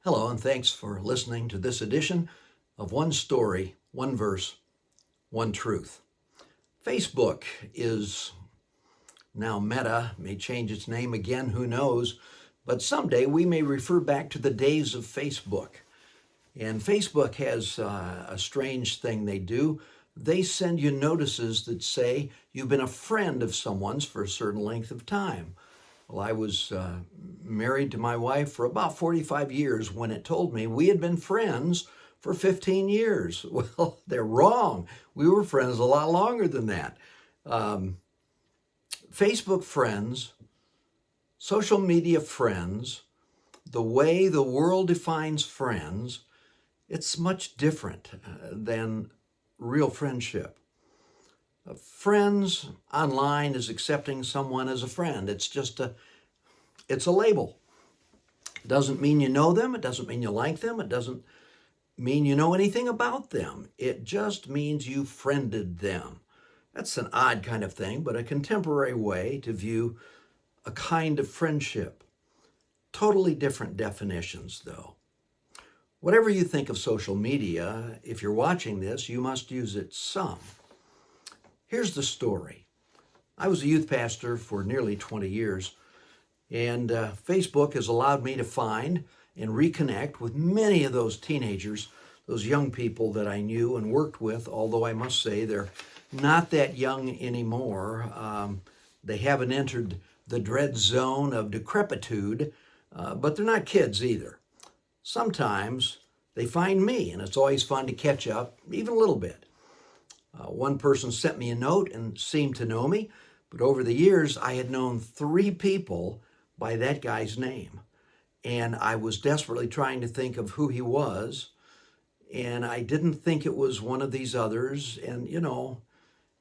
Hello, and thanks for listening to this edition of One Story, One Verse, One Truth. Facebook is now Meta, may change its name again, who knows, but someday we may refer back to the days of Facebook. And Facebook has a strange thing they do. They send you notices that say you've been a friend of someone's for a certain length of time. Well, I was married to my wife for about 45 years when it told me we had been friends for 15 years. Well, they're wrong. We were friends a lot longer than that. Facebook friends, social media friends, the way the world defines friends, it's much different than real friendship. Friends online is accepting someone as a friend. It's a label. It doesn't mean you know them. It doesn't mean you like them. It doesn't mean you know anything about them. It just means you friended them. That's an odd kind of thing, but a contemporary way to view a kind of friendship. Totally different definitions, though. Whatever you think of social media, if you're watching this, you must use it some. Here's the story. I was a youth pastor for nearly 20 years, and Facebook has allowed me to find and reconnect with many of those teenagers, those young people that I knew and worked with, although I must say they're not that young anymore. They haven't entered the dread zone of decrepitude, but they're not kids either. Sometimes they find me, and it's always fun to catch up, even a little bit. One person sent me a note and seemed to know me, but over the years, I had known 3 people by that guy's name. And I was desperately trying to think of who he was, and I didn't think it was one of these others. And,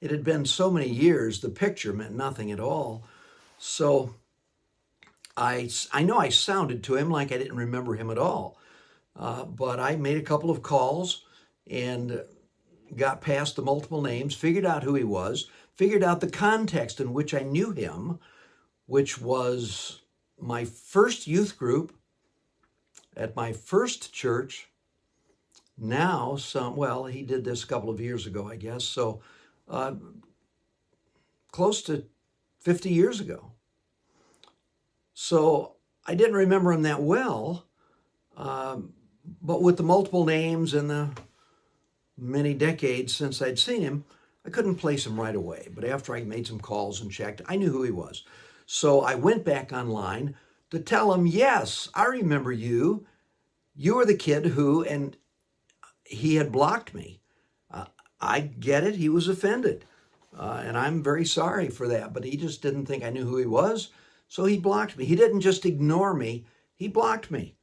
it had been so many years, the picture meant nothing at all. So I know I sounded to him like I didn't remember him at all, but I made a couple of calls and got past the multiple names, figured out who he was, figured out the context in which I knew him, which was my first youth group at my first church. Now he did this a couple of years ago, I guess, so close to 50 years ago. So I didn't remember him that well, but with the multiple names and the many decades since I'd seen him, I couldn't place him right away. But after I made some calls and checked, I knew who he was. So I went back online to tell him, yes, I remember you. You were the kid who, and he had blocked me. I get it. He was offended. And I'm very sorry for that. But he just didn't think I knew who he was. So he blocked me. He didn't just ignore me. He blocked me.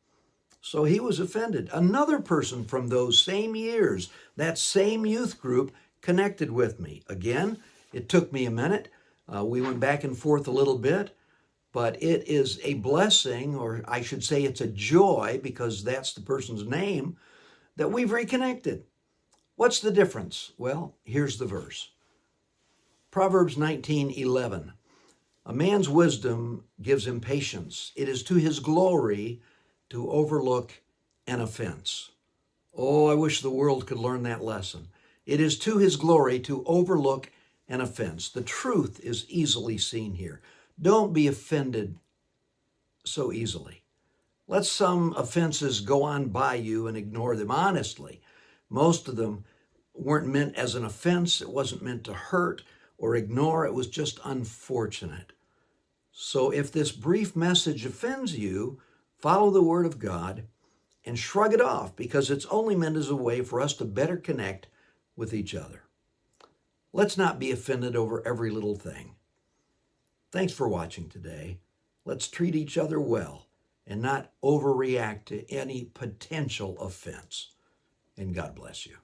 So he was offended. Another person from those same years, that same youth group, connected with me. Again, it took me a minute. We went back and forth a little bit, but it is a blessing, or I should say it's a joy, because that's the person's name, that we've reconnected. What's the difference? Well, here's the verse. Proverbs 19:11. A man's wisdom gives him patience. It is to his glory to overlook an offense. Oh, I wish the world could learn that lesson. It is to his glory to overlook an offense. The truth is easily seen here. Don't be offended so easily. Let some offenses go on by you and ignore them honestly. Most of them weren't meant as an offense. It wasn't meant to hurt or ignore. It was just unfortunate. So if this brief message offends you, follow the word of God and shrug it off, because it's only meant as a way for us to better connect with each other. Let's not be offended over every little thing. Thanks for watching today. Let's treat each other well and not overreact to any potential offense. And God bless you.